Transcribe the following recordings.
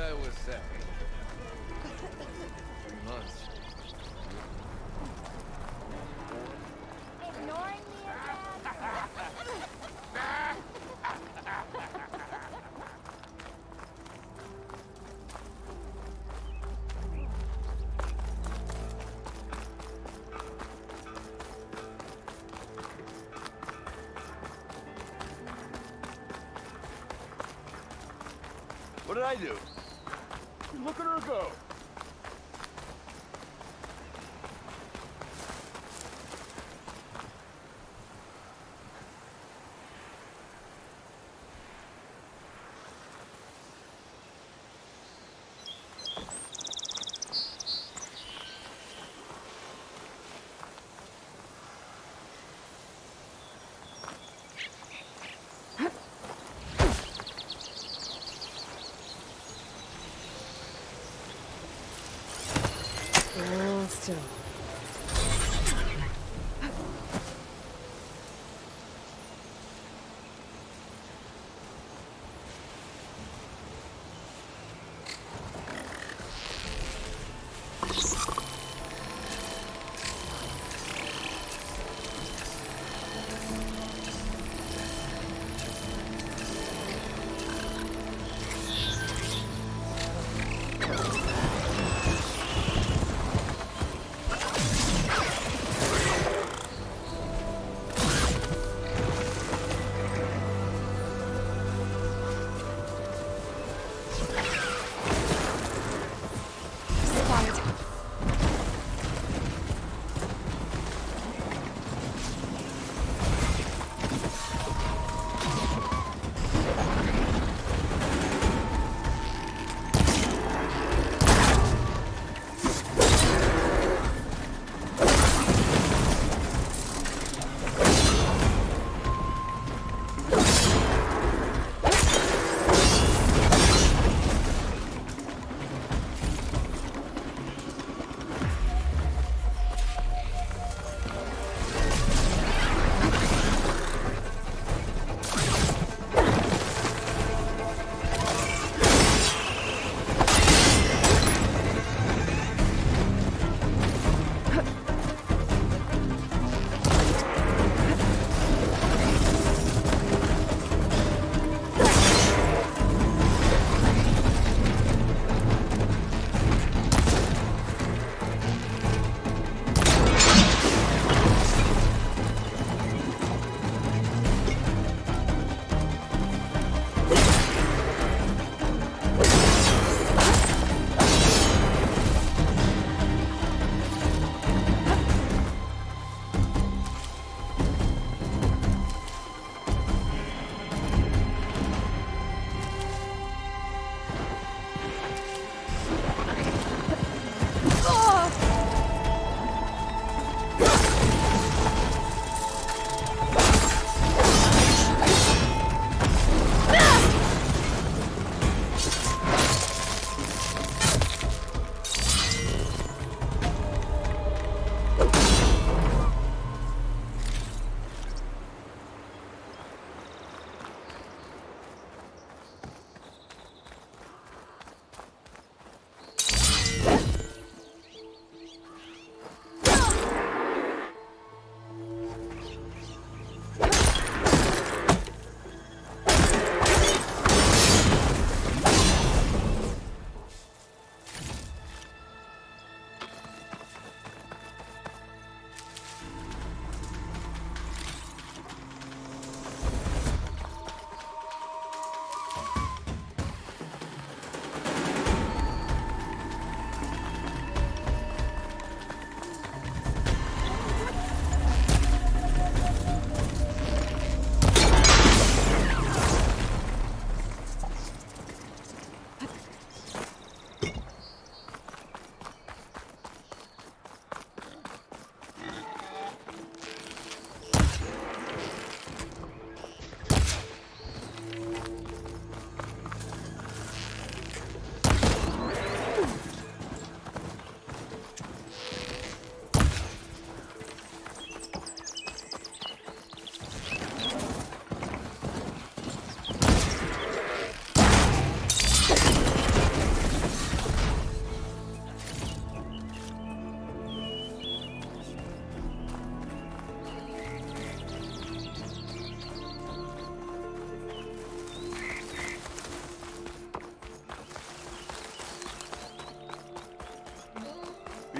I was saying. 3 months. Ignoring me again? What did I do? Look at her go. Oh, still.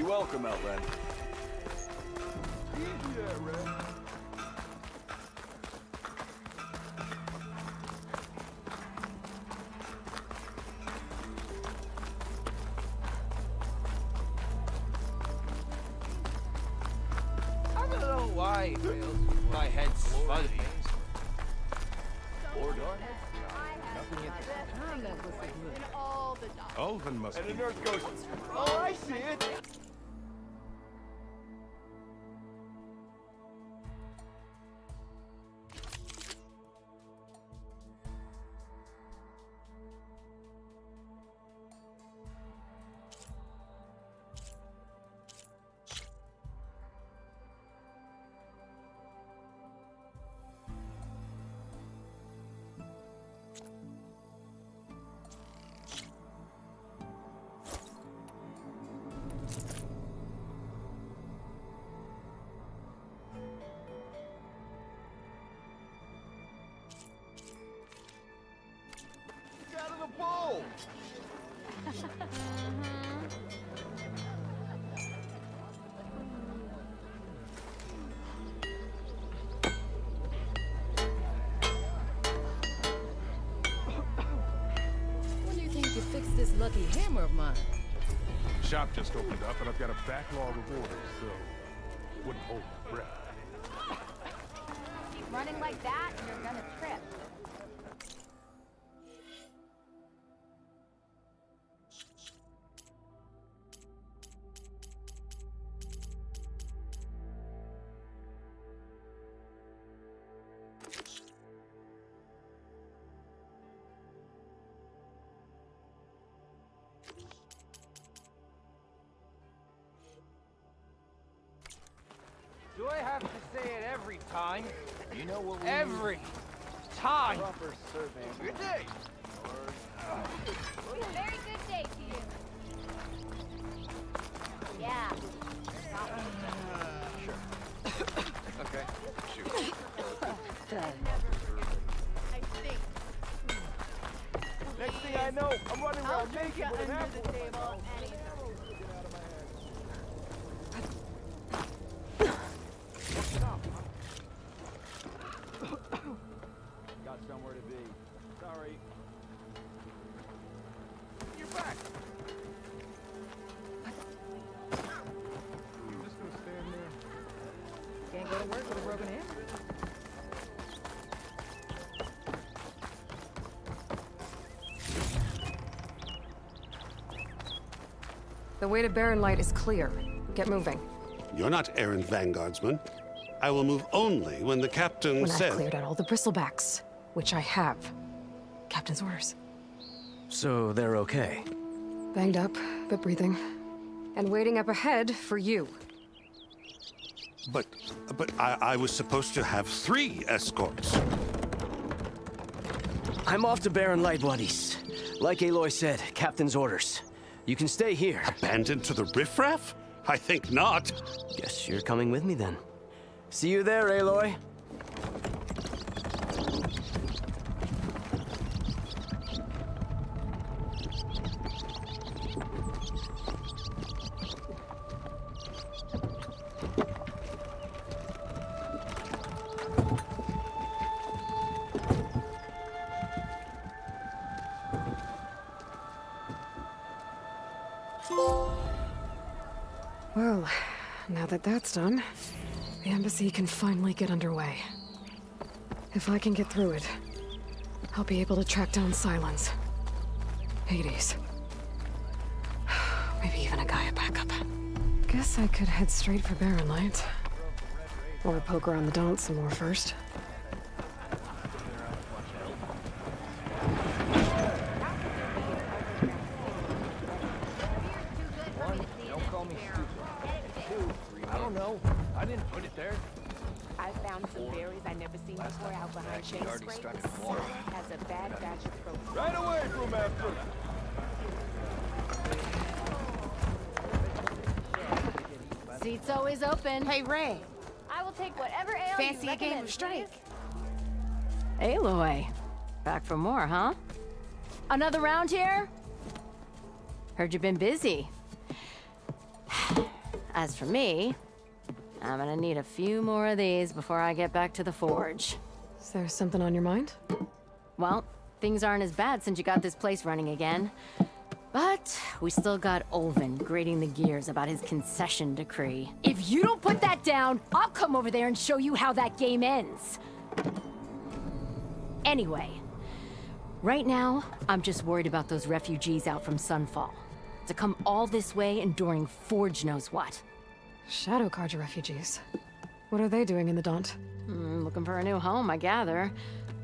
Be welcome, Outlander. I don't know why my head's fuzzy. Ulven must And be. the nurse goes, oh, I see it. Get out of the bowl. When do you think you fix this lucky hammer of mine? Shop just opened up, and I've got a backlog of orders, so wouldn't hold my breath. Keep running like that, and you're gonna trip. Do I have to say it every time? You know what we Every time! proper survey. Good day! Very good day to you. Yeah. Okay, shoot. I think. Next thing I know, I'm running I'll around drink you naked with an under the apple. table anytime. Got somewhere to be. Sorry. You're back. You just gonna stand there? Can't go to work with a broken hammer. The way to Barren Light is clear. Get moving. You're not errant vanguardsman. I will move only when the captain When I've says... cleared out all the bristlebacks, which I have. Captain's orders. So they're okay. Banged up, but breathing. And waiting up ahead for you. But I was supposed to have 3 escorts. I'm off to Barren Light, buddies. Like Aloy said, Captain's orders. You can stay here. Abandoned to the riffraff? I think not. Guess you're coming with me then. See you there, Aloy. Well, now that that's done, the embassy can finally get underway. If I can get through it, I'll be able to track down Silence. Hades. Maybe even a Gaia backup. Guess I could head straight for Barren Light. Or poke around the Daunt some more first. Don't call me stupid. 2, I don't know. I didn't put it there. I found some berries I never seen before out behind Actually, Chase already Scrape. started The tomorrow. sun has a bad batch of protein. Right away, Brewmaster. Seat's always open. Hey, Ray. I will take whatever ale Fancy you a game recommend, of Strike? please. Aloy. Back for more, huh? Another round here? Heard you've been busy. As for me, I'm gonna need a few more of these before I get back to the forge. Is there something on your mind? Well, things aren't as bad since you got this place running again. But we still got Olvin grating the gears about his concession decree. If you don't put that down, I'll come over there and show you how that game ends. Anyway, right now, I'm just worried about those refugees out from Sunfall. To come all this way enduring Forge knows what. Shadow Carja refugees. What are they doing in the Daunt? Looking for a new home, I gather.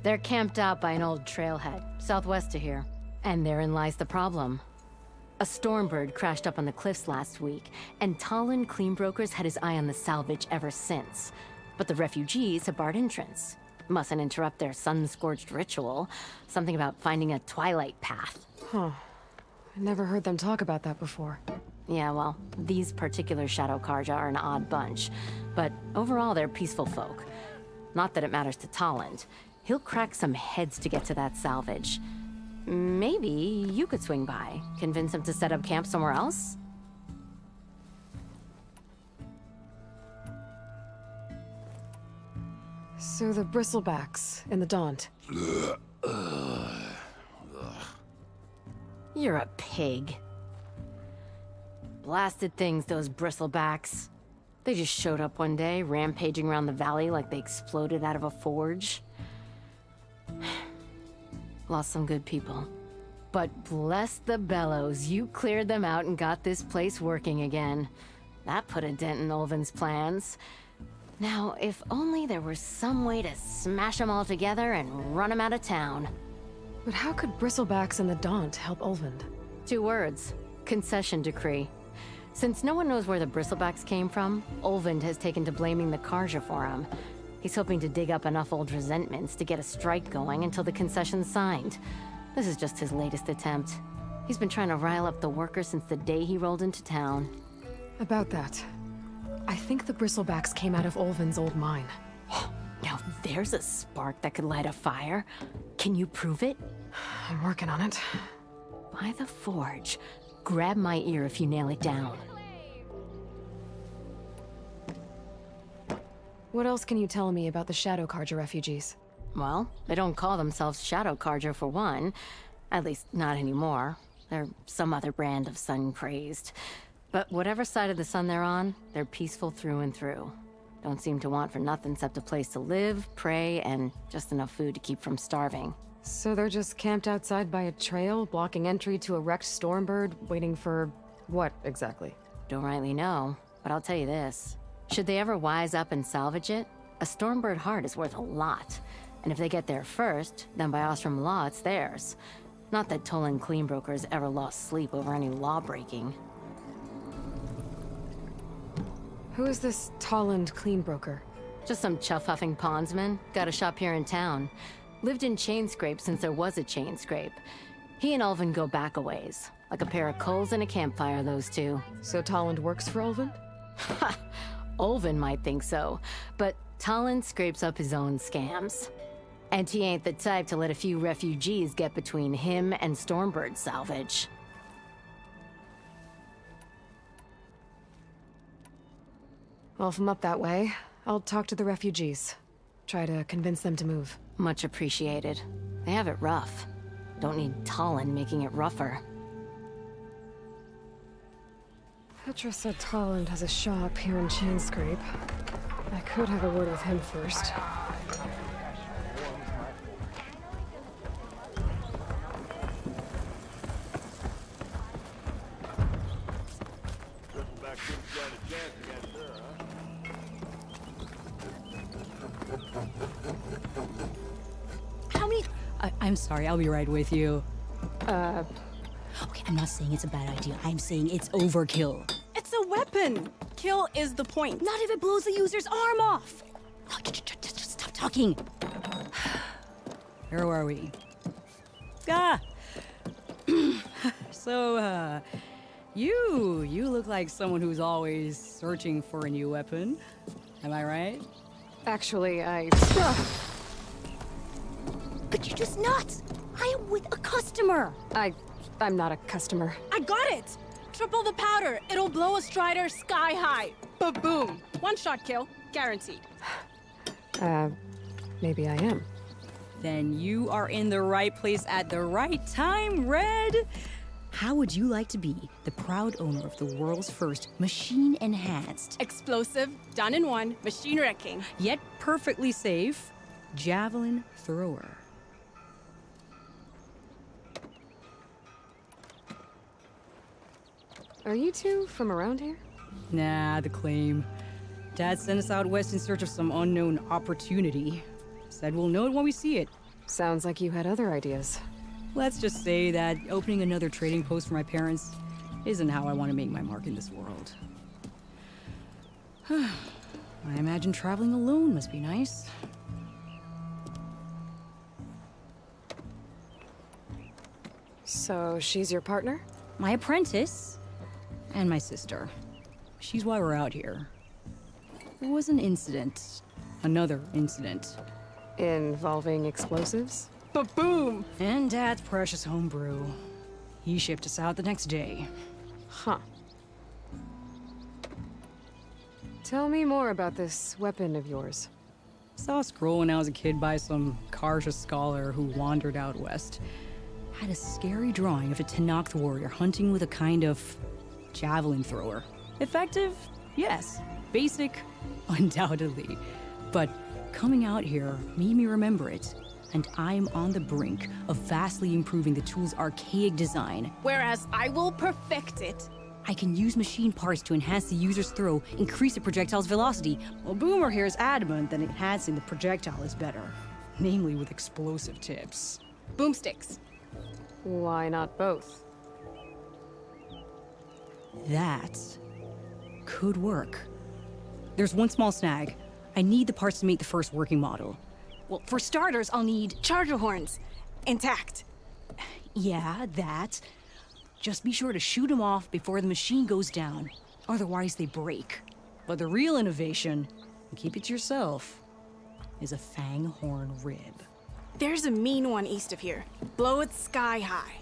They're camped out by an old trailhead, southwest of here. And therein lies the problem. A Stormbird crashed up on the cliffs last week, and Talon Cleanbrokers had his eye on the salvage ever since. But the refugees have barred entrance. Mustn't interrupt their sun-scorched ritual. Something about finding a twilight path. Huh. I never heard them talk about that before. Yeah, well, these particular Shadow Carja are an odd bunch. But overall, they're peaceful folk. Not that it matters to Talon. He'll crack some heads to get to that salvage. Maybe you could swing by, convince him to set up camp somewhere else? So the bristlebacks in the Daunt. You're a pig. Blasted things, those bristlebacks. They just showed up one day, rampaging around the valley like they exploded out of a forge. Lost some good people. But bless the bellows, you cleared them out and got this place working again. That put a dent in Olvin's plans. Now, if only there were some way to smash them all together and run them out of town. But how could bristlebacks in the Daunt help Olvind? 2 words. Concession decree. Since no one knows where the bristlebacks came from, Olvind has taken to blaming the Carja for them. He's hoping to dig up enough old resentments to get a strike going until the concession's signed. This is just his latest attempt. He's been trying to rile up the workers since the day he rolled into town. About that, I think the bristlebacks came out of Olvin's old mine. Now there's a spark that could light a fire. Can you prove it? I'm working on it. By the forge. Grab my ear if you nail it down. What else can you tell me about the Shadow Carja refugees? Well, they don't call themselves Shadow Carja for one. At least, not anymore. They're some other brand of sun-crazed. But whatever side of the sun they're on, they're peaceful through and through. Don't seem to want for nothing except a place to live, pray, and just enough food to keep from starving. So they're just camped outside by a trail, blocking entry to a wrecked Stormbird, waiting for what exactly? Don't rightly know, but I'll tell you this. Should they ever wise up and salvage it, a Stormbird heart is worth a lot. And if they get there first, then by Ostrom law, it's theirs. Not that Tolan Cleanbrokers ever lost sleep over any law-breaking. Who is this Tolland Cleanbroker? Just some chuff-huffing pondsman. Got a shop here in town. Lived in Chainscrape since there was a Chainscrape. He and Ulvin go back a ways. Like a pair of coals and a campfire, those two. So Tolland works for Ulvin? Ha! Ulvin might think so, but Tolland scrapes up his own scams. And he ain't the type to let a few refugees get between him and Stormbird salvage. Well, if I'm up that way, I'll talk to the refugees. Try to convince them to move. Much appreciated. They have it rough. Don't need Tolland making it rougher. Petra said Tolland has a shop here in Chainscrape. I could have a word with him first. How many... I'm sorry, I'll be right with you. Okay, I'm not saying it's a bad idea. I'm saying it's overkill. It's a weapon! Kill is the point. Not if it blows the user's arm off! No, just stop talking. Where are we? Ah! So, you look like someone who's always searching for a new weapon. Am I right? Actually, But you're just nuts! I am with a customer! I'm not a customer. I got it! triple the powder. It'll blow a Strider sky high. Ba-boom. One shot kill, guaranteed. Maybe I am. Then you are in the right place at the right time, Red. How would you like to be the proud owner of the world's first machine-enhanced, Explosive, done in one, machine wrecking. yet perfectly safe, javelin thrower? Are you two from around here? Nah, the claim. Dad sent us out west in search of some unknown opportunity. Said we'll know it when we see it. Sounds like you had other ideas. Let's just say that opening another trading post for my parents isn't how I want to make my mark in this world. I imagine traveling alone must be nice. So she's your partner? My apprentice and my sister. She's why we're out here. There was an incident. Another incident. Involving explosives? Ba-boom. And Dad's precious homebrew. He shipped us out the next day. Huh. Tell me more about this weapon of yours. Saw a scroll when I was a kid by some Karja scholar who wandered out west. Had a scary drawing of a Tenakth warrior hunting with a kind of javelin thrower. Effective? Yes. Basic? Undoubtedly. But coming out here made me remember it. And I'm on the brink of vastly improving the tool's archaic design. Whereas I will perfect it. I can use machine parts to enhance the user's throw, increase the projectile's velocity. Well, Boomer here is adamant that enhancing the projectile is better. Namely with explosive tips. Boomsticks. Why not both? That could work. There's one small snag. I need the parts to make the first working model. Well, for starters, I'll need... Charger horns. Intact. Yeah, that. Just be sure to shoot them off before the machine goes down. Otherwise, they break. But the real innovation, and keep it to yourself, is a fang horn rib. There's a mean one east of here. Blow it sky high.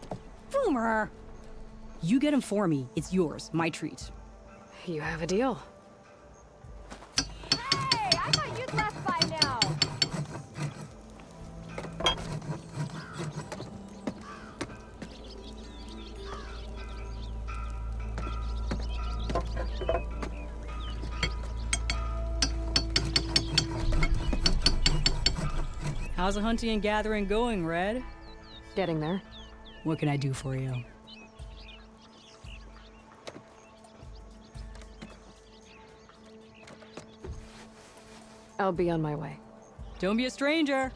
Boomer! You get him for me. It's yours. My treat. You have a deal. Hey, I thought you'd left by now. How's the hunting and gathering going, Red? Getting there. What can I do for you? I'll be on my way. Don't be a stranger.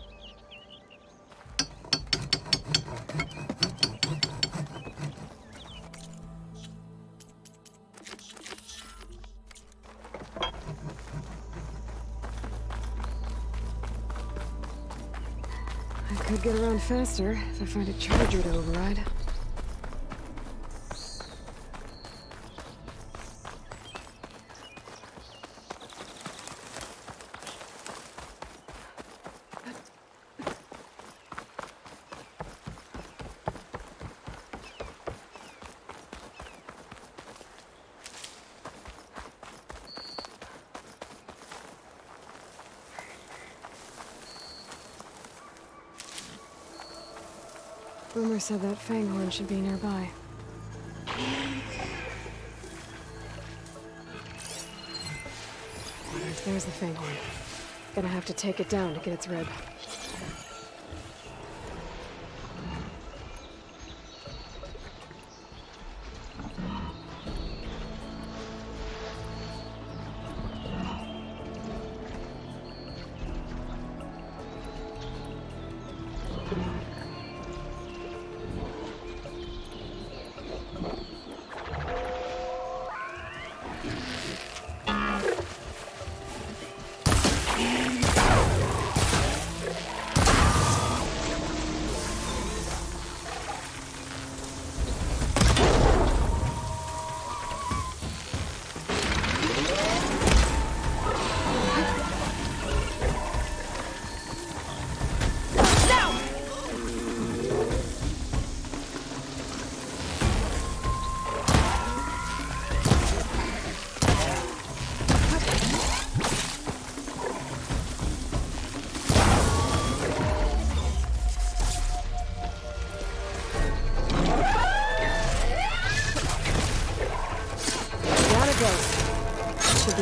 I could get around faster if I find a charger to override. Boomer said that fanghorn should be nearby. There's the fanghorn. Gonna have to take it down to get its rib.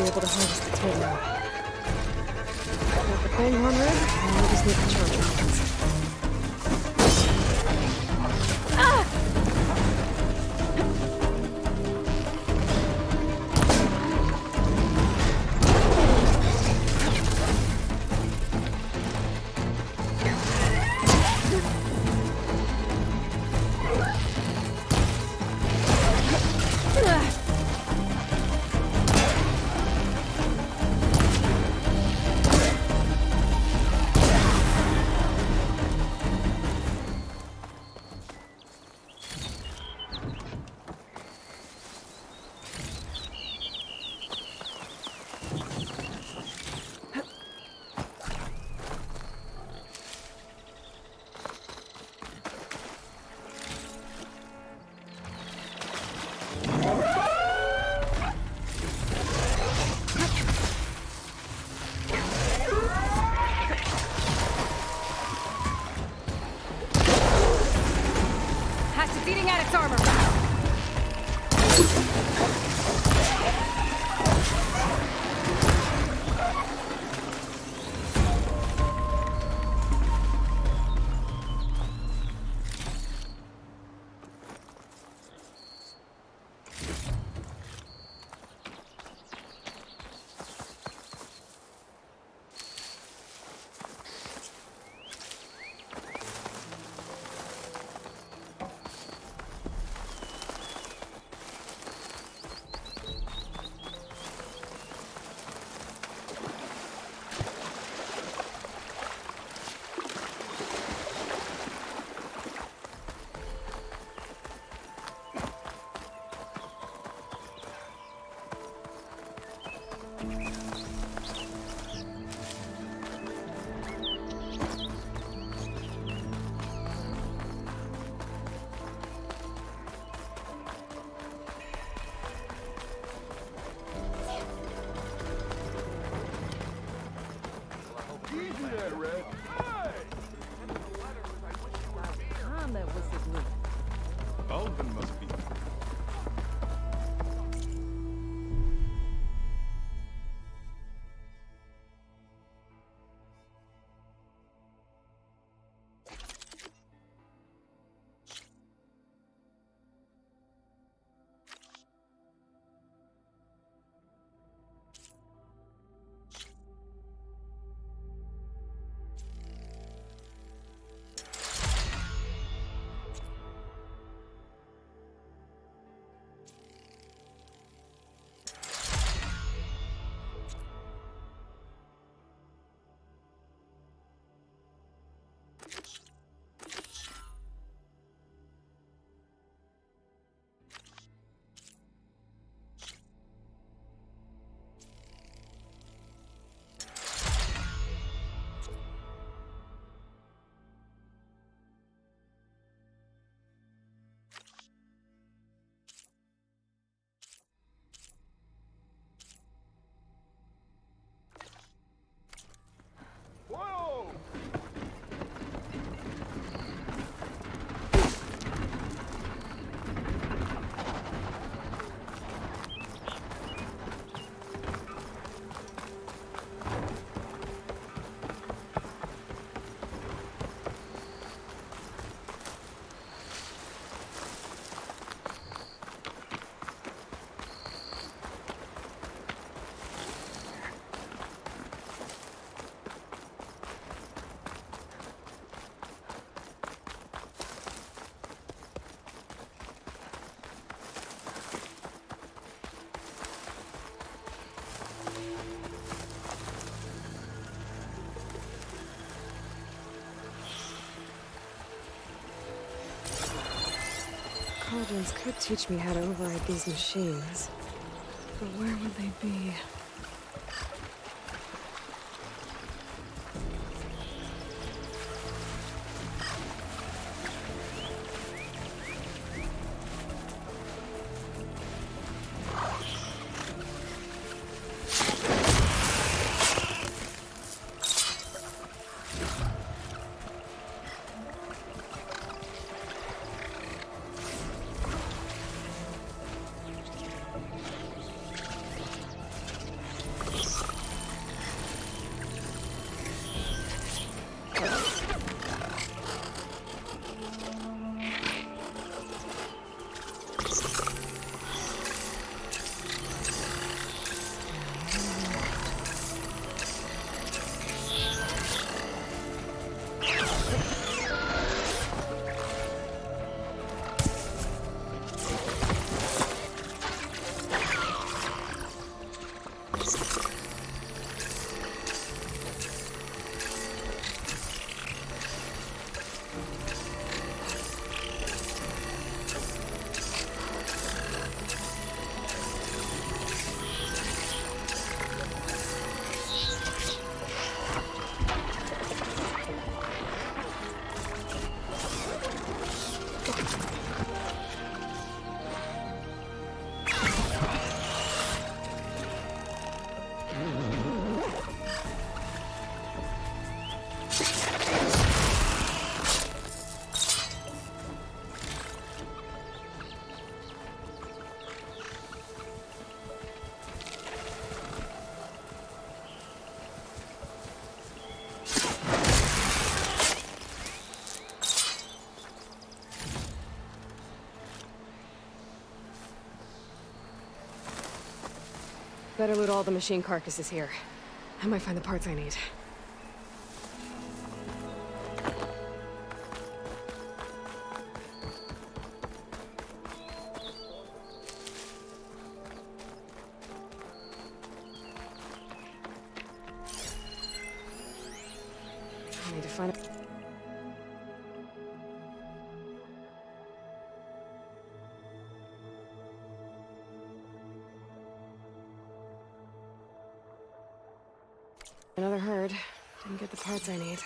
be able to harvest the tail now. Got the Banghorn rig, and I just need the charge rockets. Alvin must be. Cauldrons could teach me how to override these machines. But where would they be? Better loot all the machine carcasses here. I might find the parts I need. I need to find it. Another herd. Didn't get the parts I need.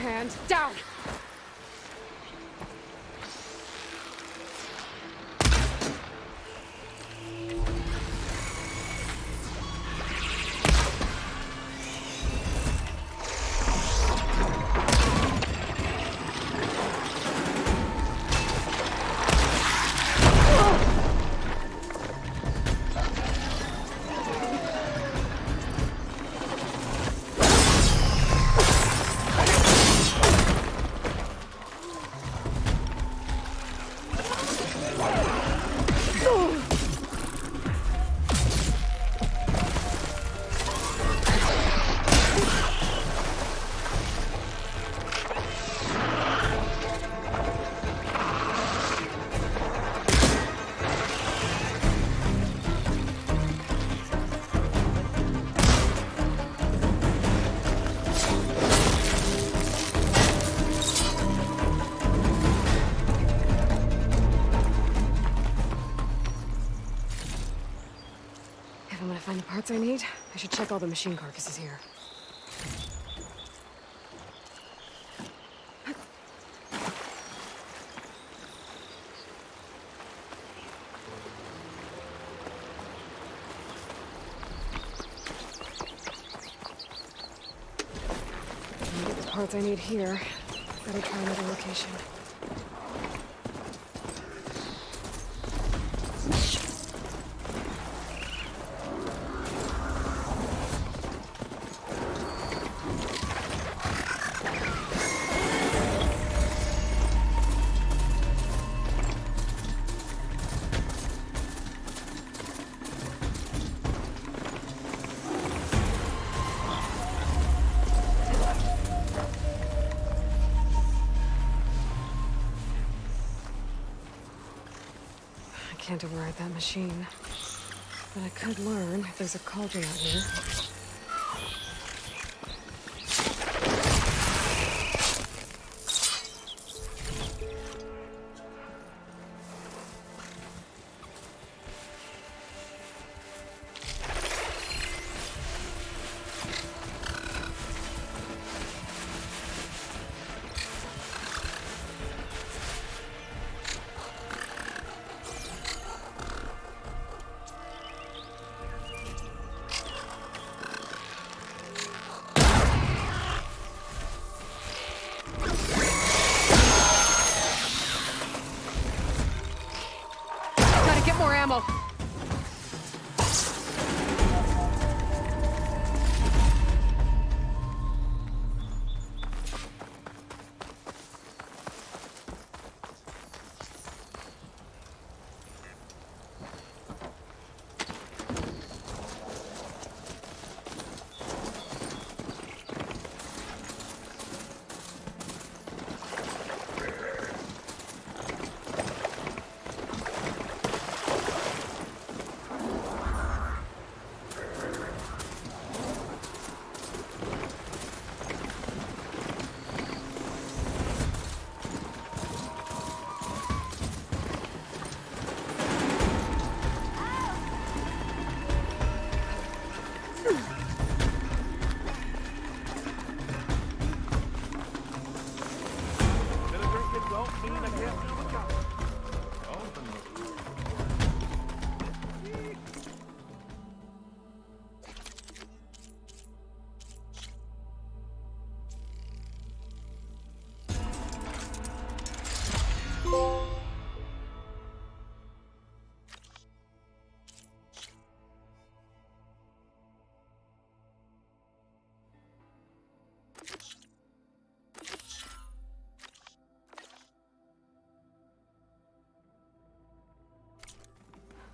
And down! If I'm gonna find the parts I need, I should check all the machine carcasses here. I'll get the parts I need here. Better try another location. can't override that machine. But I could learn if there's a cauldron out here. More ammo.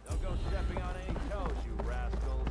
Don't go stepping on any toes, you rascals.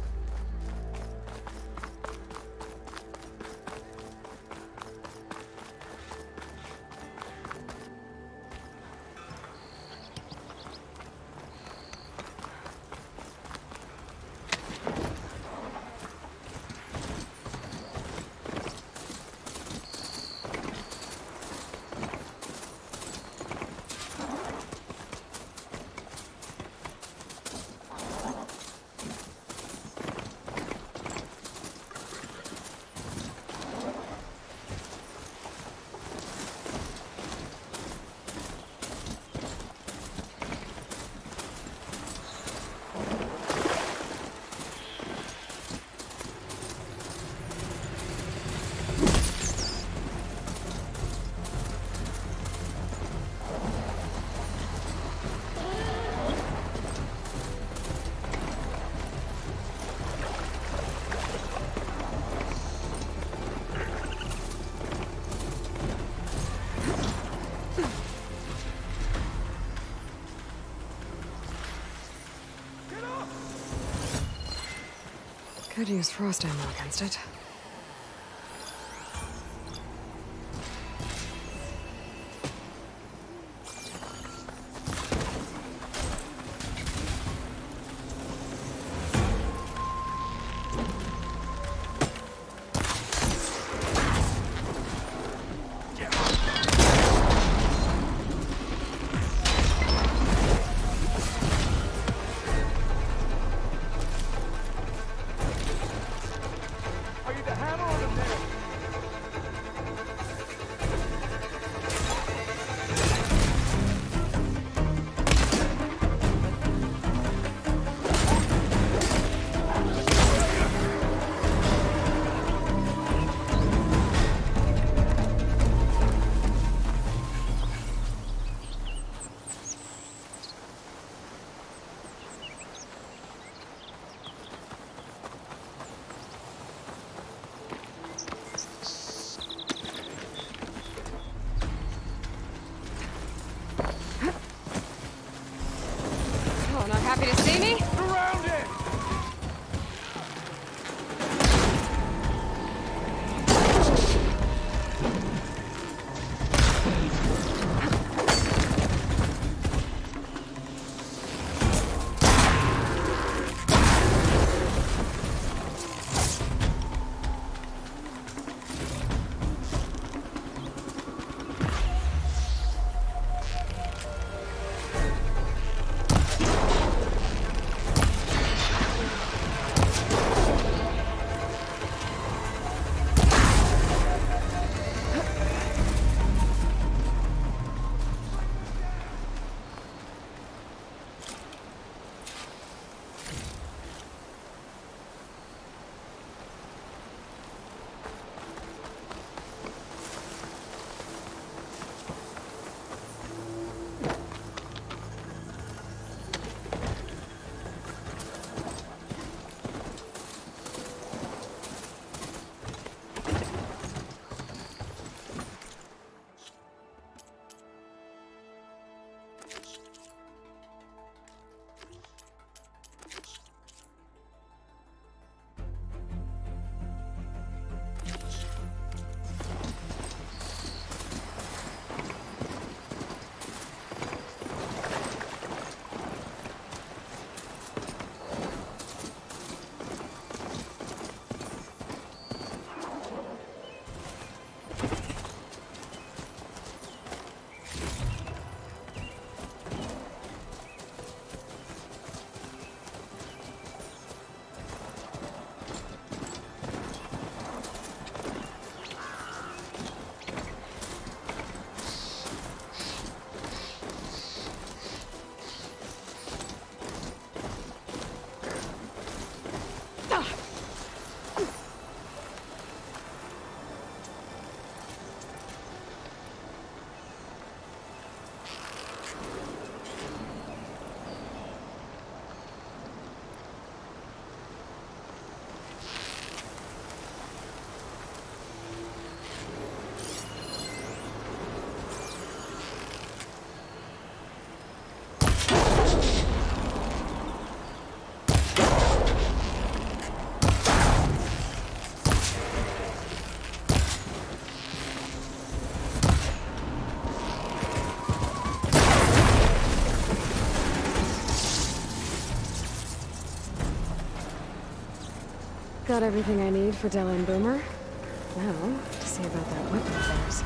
Could use frost ammo against it. Are you Got everything I need for Dell and Boomer. Now, to see about that weapon of theirs.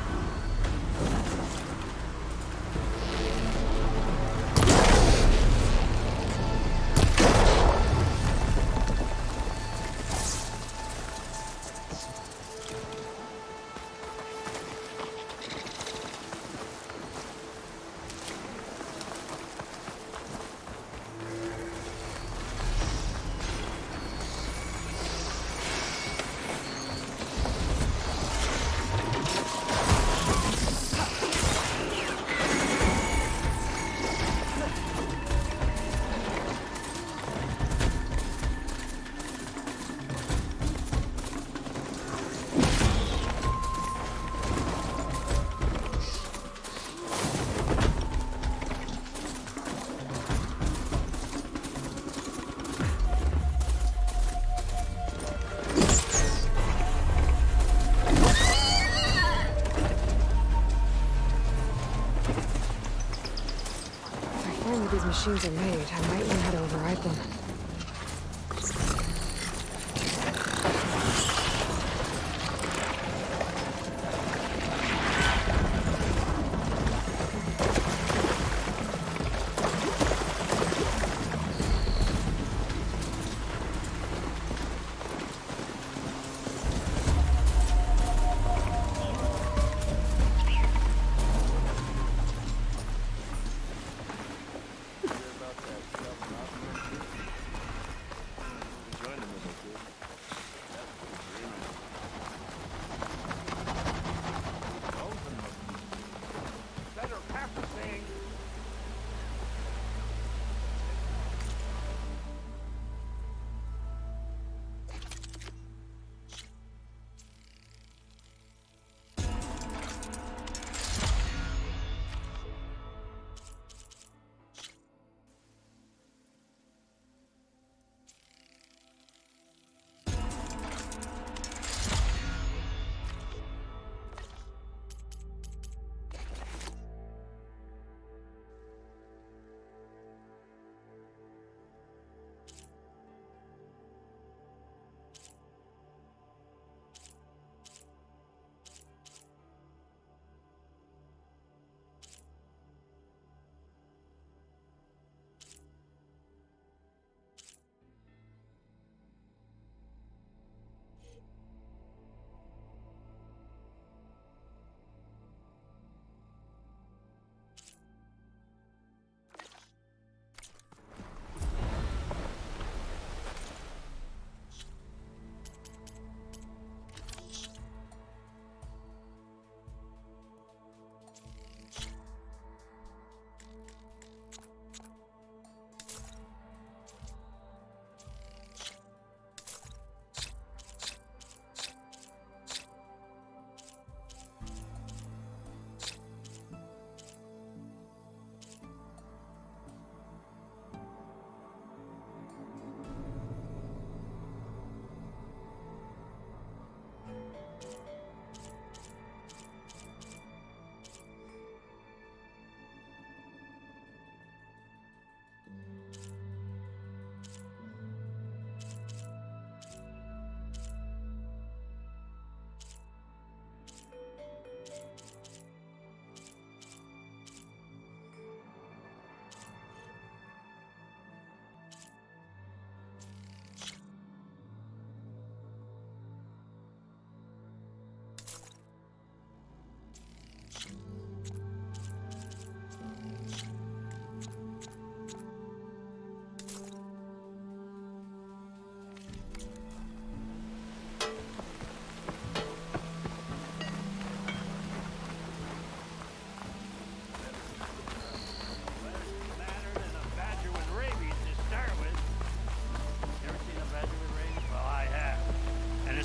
These machines are made, I might learn how to override them.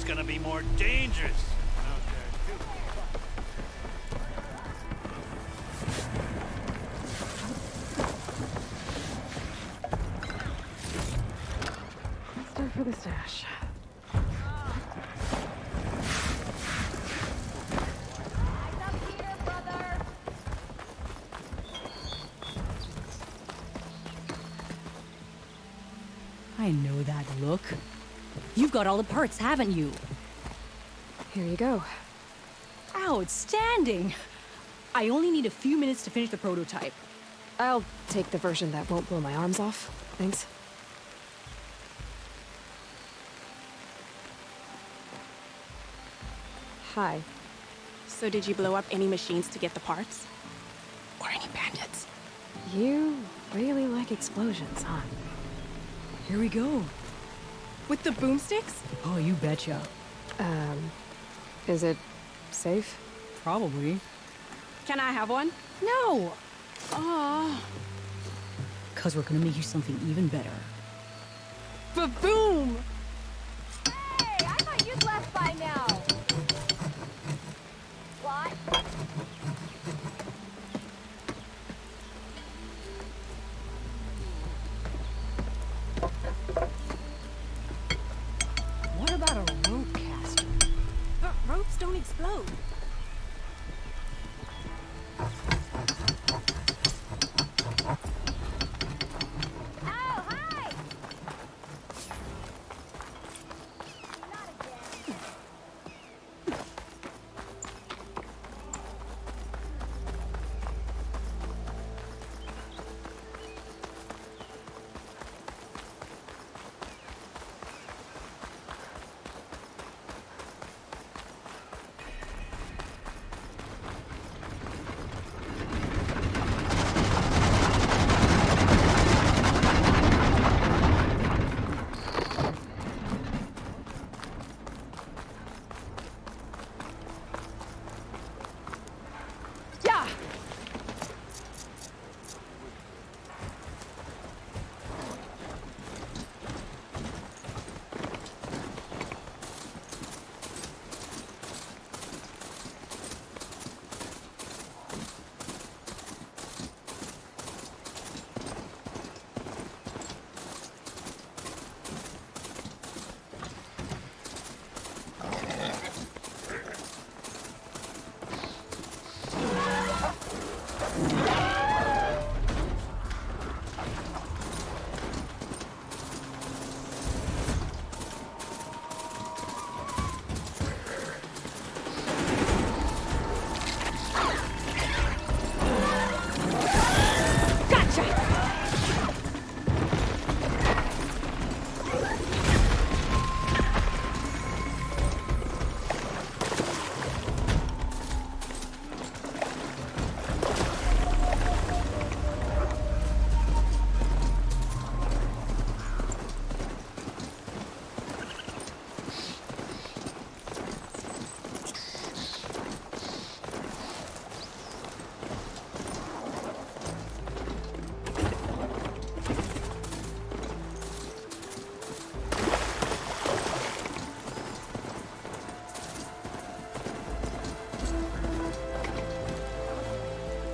Gonna be more dangerous. Let's start for the stash. I know that look. You've got all the parts, haven't you? Here you go. Outstanding! I only need a few minutes to finish the prototype. I'll take the version that won't blow my arms off. Thanks. Hi. So did you blow up any machines to get the parts? Or any bandits? You really like explosions, huh? Here we go. With the boomsticks? Oh, you betcha. Is it safe? Probably. Can I have one? No! Aw. Cause we're gonna make you something even better. Ba-boom! Hey, I thought you'd left by now. What? What about a rope caster? But ropes don't explode. Oh, hi! Not again. Yeah!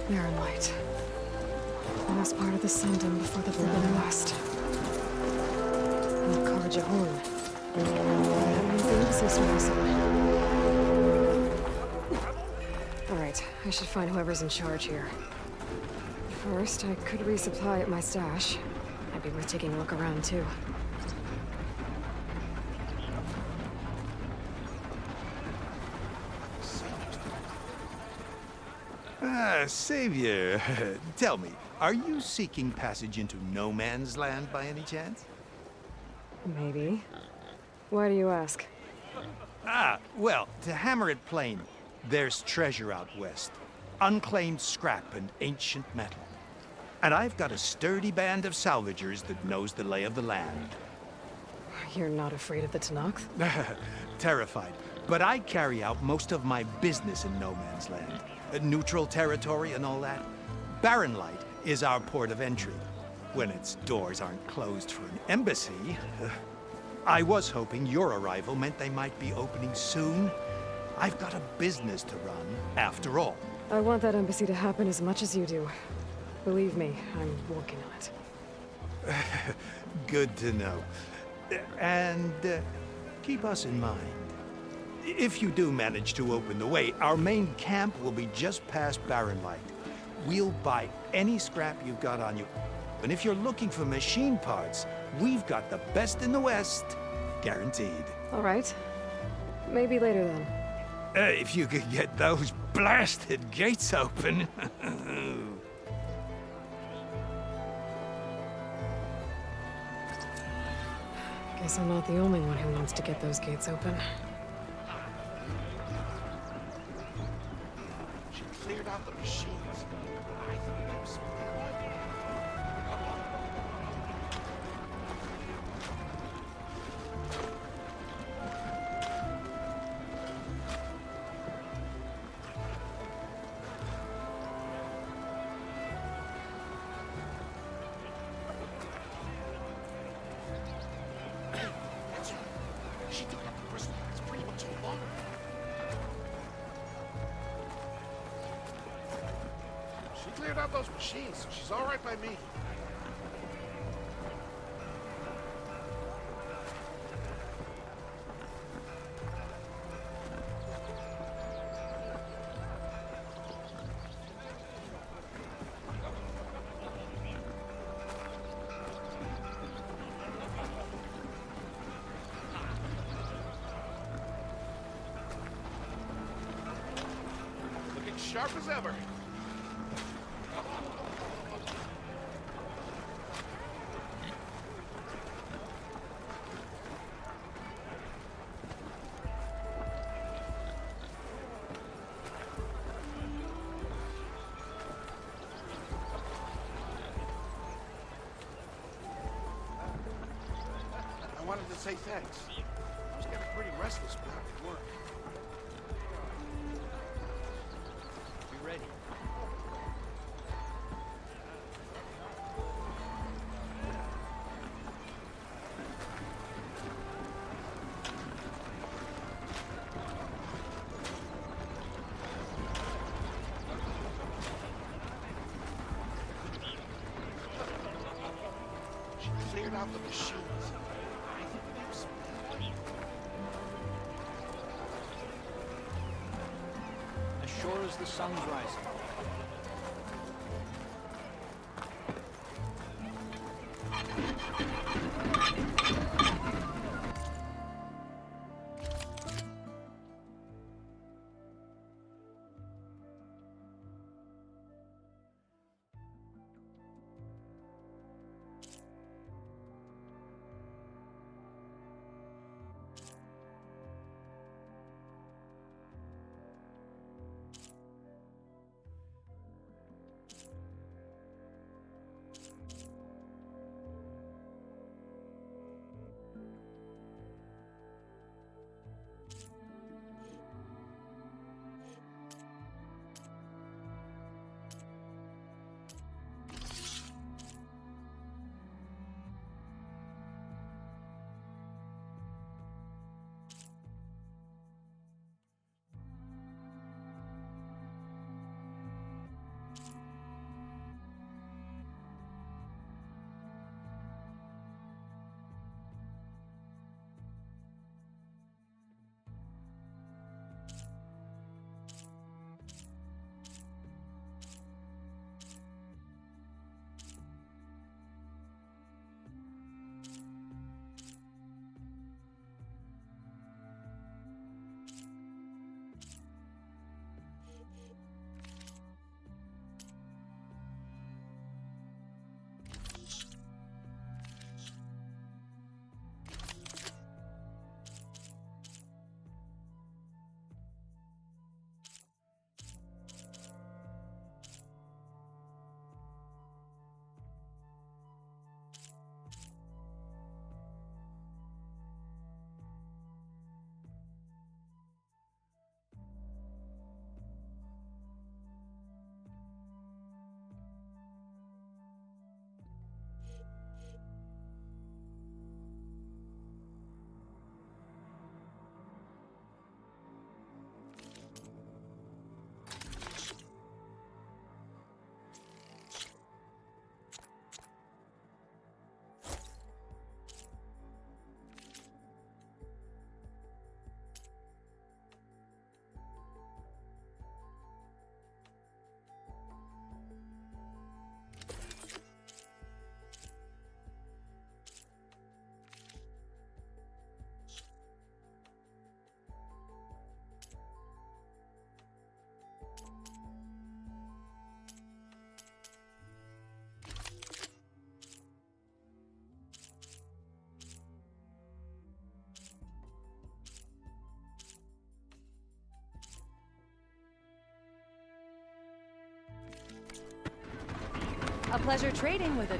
Barren light. Last part of the Sundom before the Forbidden West. And Karja Horn. That means the embassy store soon. Alright, I should find whoever's in charge here. First, I could resupply at my stash. Might be worth taking a look around, too. Savior, tell me, are you seeking passage into no man's land by any chance? Maybe. Why do you ask? Well, to hammer it plain, there's treasure out west. Unclaimed scrap and ancient metal. And I've got a sturdy band of salvagers that knows the lay of the land. You're not afraid of the Tenakth? Terrified. But I carry out most of my business in no man's land. Neutral territory and all that. Barren Light is our port of entry. When its doors aren't closed for an embassy. I was hoping your arrival meant they might be opening soon. I've got a business to run, after all. I want that embassy to happen as much as you do. Believe me, I'm working on it. Good to know. And keep us in mind. If you do manage to open the way, our main camp will be just past Barren Light. We'll buy any scrap you've got on you. And if you're looking for machine parts, we've got the best in the West. Guaranteed. All right. Maybe later then. If you could get those blasted gates open. Guess I'm not the only one who wants to get those gates open. She cleared out the machines. I think it was... She took out the person that's pretty much alone. She cleared out those machines, so she's all right by me. Looking sharp as ever. I wanted to say thanks. I was getting pretty restless back at work. Be ready. She cleared out the machines. I think it was... As sure as the sun's rising. A pleasure trading with a...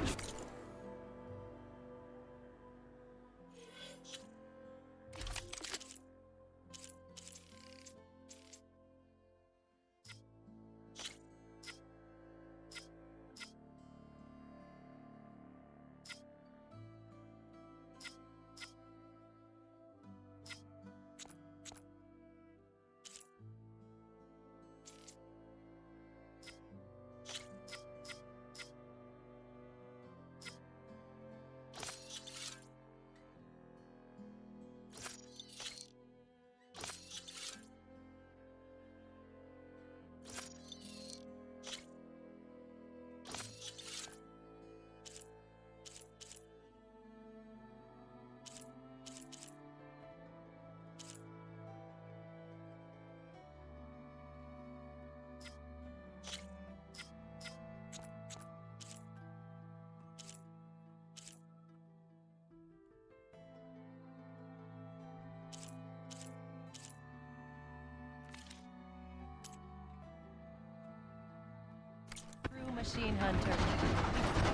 True machine hunter.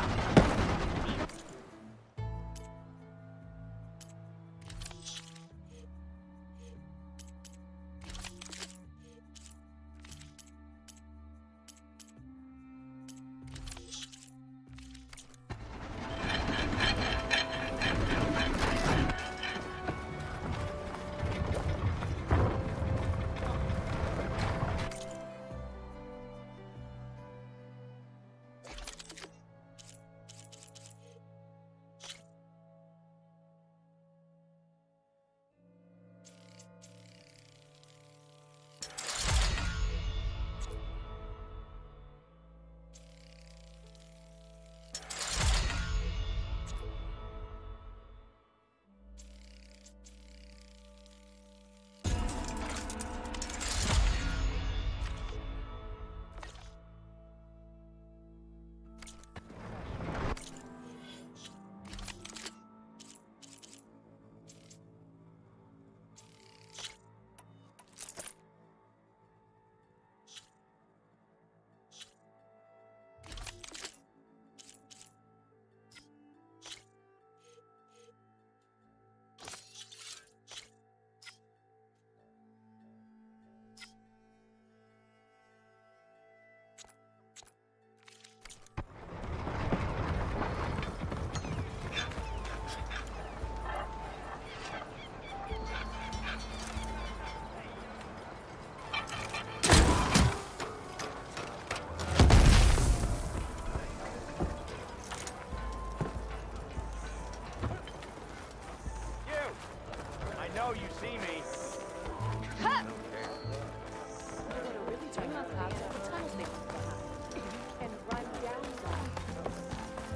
know you see me.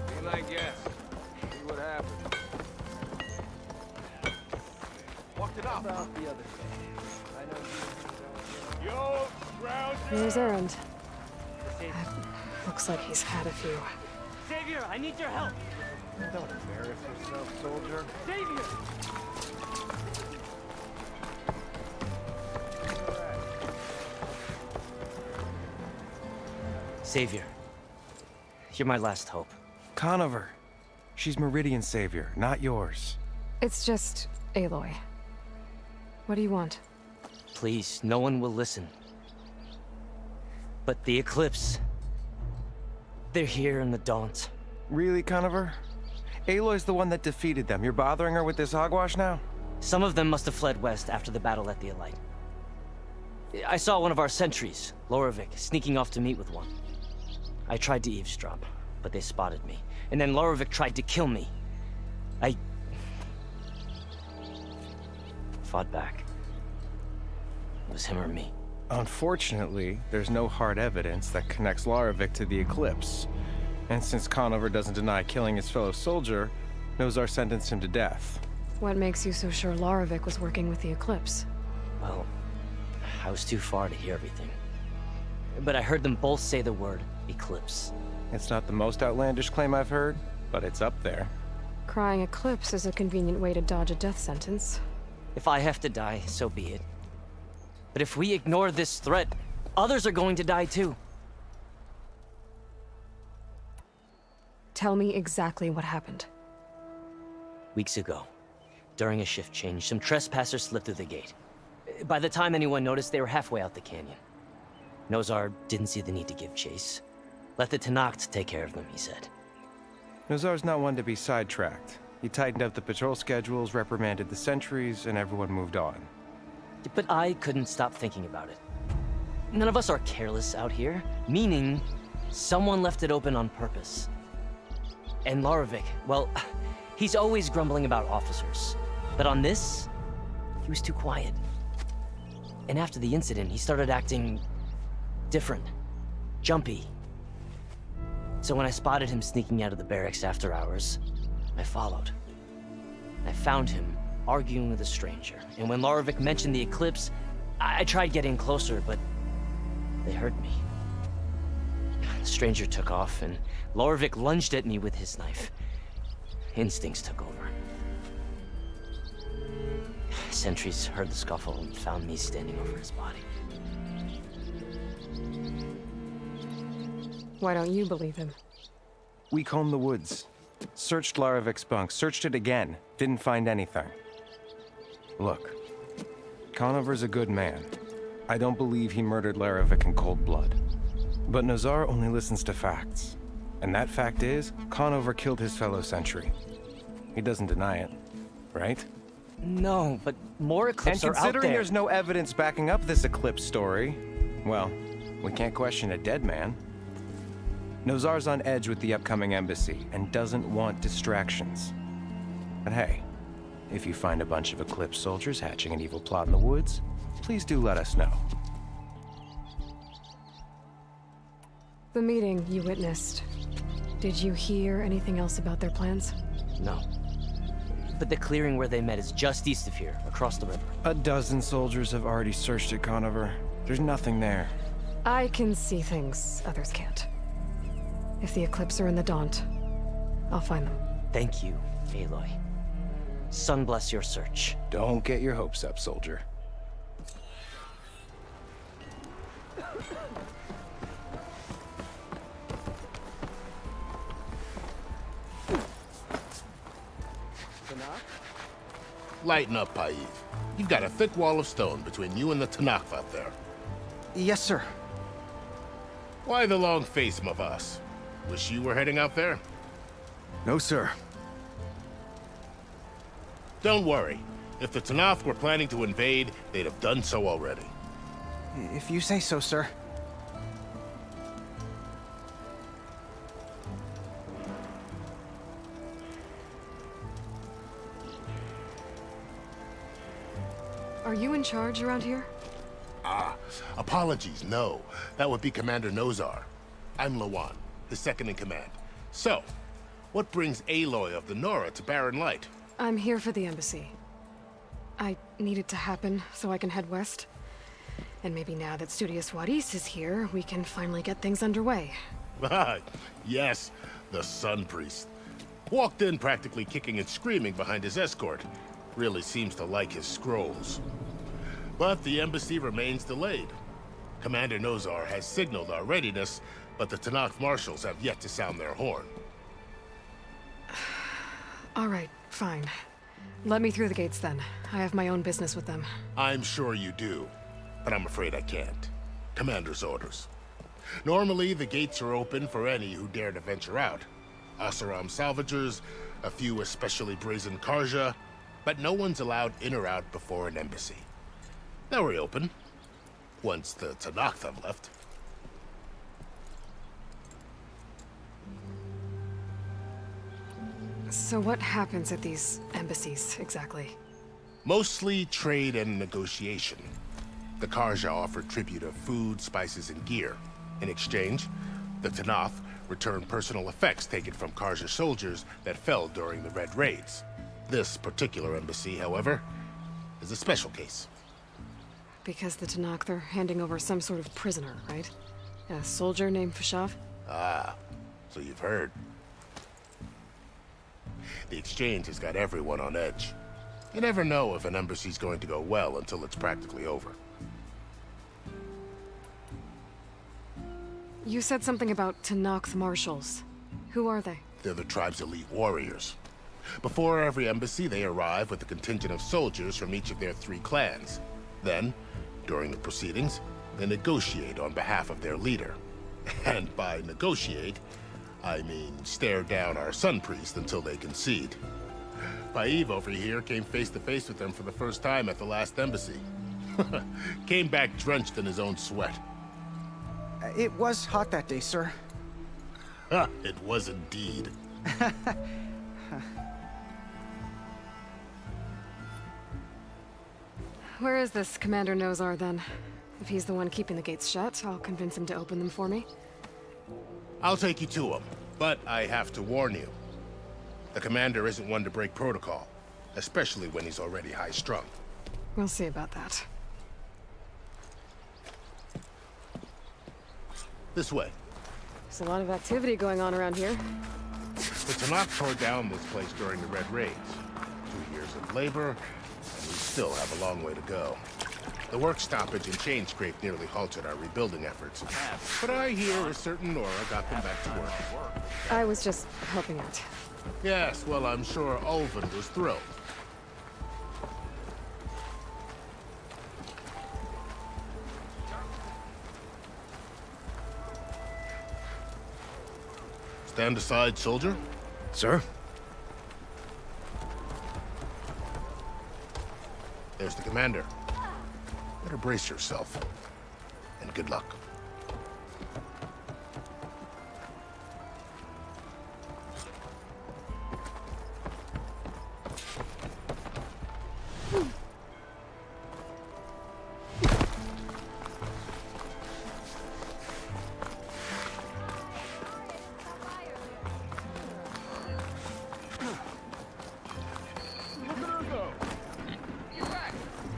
Be my guest. See what happens. Walked it up. About the other day. I know you. Yo, Rouser! Here's Errand. Looks like he's had a few. Xavier, I need your help. Don't embarrass yourself, soldier. Xavier! Savior, you're my last hope. Conover. She's Meridian's savior, not yours. It's just Aloy. What do you want? Please, no one will listen. But the Eclipse... they're here in the Daunt. Really, Conover? Aloy's the one that defeated them. You're bothering her with this hogwash now? Some of them must have fled west after the battle at the Elite. I saw one of our sentries, Lorevic, sneaking off to meet with one. I tried to eavesdrop, but they spotted me. And then Lorevic tried to kill me. I... fought back. It was him or me. Unfortunately, there's no hard evidence that connects Lorevic to the Eclipse. And since Conover doesn't deny killing his fellow soldier, Nozar sentenced him to death. What makes you so sure Lorevic was working with the Eclipse? Well, I was too far to hear everything. But I heard them both say the word Eclipse. It's not the most outlandish claim I've heard, but it's up there. Crying Eclipse is a convenient way to dodge a death sentence. If I have to die, so be it. But if we ignore this threat, others are going to die too. Tell me exactly what happened. Weeks ago, during a shift change, some trespassers slipped through the gate. By the time anyone noticed, they were halfway out the canyon. Nozar didn't see the need to give chase. Let the Tenakth take care of them, he said. Nozar's not one to be sidetracked. He tightened up the patrol schedules, reprimanded the sentries, and everyone moved on. But I couldn't stop thinking about it. None of us are careless out here, meaning someone left it open on purpose. And Larovic, well, he's always grumbling about officers. But on this, he was too quiet. And after the incident, he started acting different, jumpy. So when I spotted him sneaking out of the barracks after hours, I followed. I found him arguing with a stranger, and when Larovic mentioned the eclipse, I tried getting closer, but they heard me. The stranger took off, and Larovic lunged at me with his knife. Instincts took over. Sentries heard the scuffle and found me standing over his body. Why don't you believe him? We combed the woods. Searched Larovic's bunk, searched it again. Didn't find anything. Look, Conover's a good man. I don't believe he murdered Larovic in cold blood. But Nozar only listens to facts. And that fact is, Conover killed his fellow sentry. He doesn't deny it, right? No, but more eclipses are out there. And considering there's no evidence backing up this eclipse story, well, we can't question a dead man. Nozar's on edge with the upcoming embassy and doesn't want distractions. But hey, if you find a bunch of Eclipse soldiers hatching an evil plot in the woods, please do let us know. The meeting you witnessed. Did you hear anything else about their plans? No. But the clearing where they met is just east of here, across the river. A dozen soldiers have already searched it, Conover. There's nothing there. I can see things others can't. If the Eclipse are in the Daunt, I'll find them. Thank you, Aloy. Sun bless your search. Don't get your hopes up, soldier. Lighten up, Paiv. You've got a thick wall of stone between you and the Tenakth out there. Yes, sir. Why the long face, Mavas? Wish you were heading out there? No, sir. Don't worry. If the Tenakth were planning to invade, they'd have done so already. If you say so, sir. Are you in charge around here? Ah, apologies, no. That would be Commander Nozar. I'm Lawan, his second-in-command. So, what brings Aloy of the Nora to Barren Light? I'm here for the embassy. I need it to happen so I can head west. And maybe now that Studious Wadis is here, we can finally get things underway. Yes, the Sun Priest. Walked in practically kicking and screaming behind his escort. Really seems to like his scrolls. But the embassy remains delayed. Commander Nozar has signaled our readiness, but the Tenakth marshals have yet to sound their horn. All right, fine. Let me through the gates then. I have my own business with them. I'm sure you do, but I'm afraid I can't. Commander's orders. Normally, the gates are open for any who dare to venture out. Asaram salvagers, a few especially brazen Karja, but no one's allowed in or out before an embassy. They'll reopen, once the Tenakth have left. So what happens at these embassies, exactly? Mostly trade and negotiation. The Karja offer tribute of food, spices, and gear. In exchange, the Tenakth return personal effects taken from Karja soldiers that fell during the Red Raids. This particular embassy, however, is a special case. Because the Tenakth are handing over some sort of prisoner, right? A soldier named Fashav? Ah, so you've heard. The exchange has got everyone on edge. You never know if an embassy's going to go well until it's practically over. You said something about Tenakth marshals. Who are they? They're the tribe's elite warriors. Before every embassy, they arrive with a contingent of soldiers from each of their 3 clans. Then, during the proceedings, they negotiate on behalf of their leader. And by negotiate, I mean stare down our sun priest until they concede. Paiv over here came face to face with them for the first time at the last embassy. Came back drenched in his own sweat. It was hot that day, sir. It was indeed. Where is this Commander Nozar, then? If he's the one keeping the gates shut, I'll convince him to open them for me. I'll take you to him, but I have to warn you. The commander isn't one to break protocol, especially when he's already high-strung. We'll see about that. This way. There's a lot of activity going on around here. The Tanakh tore down this place during the Red Raids. 2 years of labor, and we still have a long way to go. The work stoppage and chain scrape nearly halted our rebuilding efforts. But I hear a certain Nora got them back to work. I was just helping out. Yes, well, I'm sure Ulvin was thrilled. Stand aside, soldier. Sir? There's the commander. Better brace yourself. And good luck.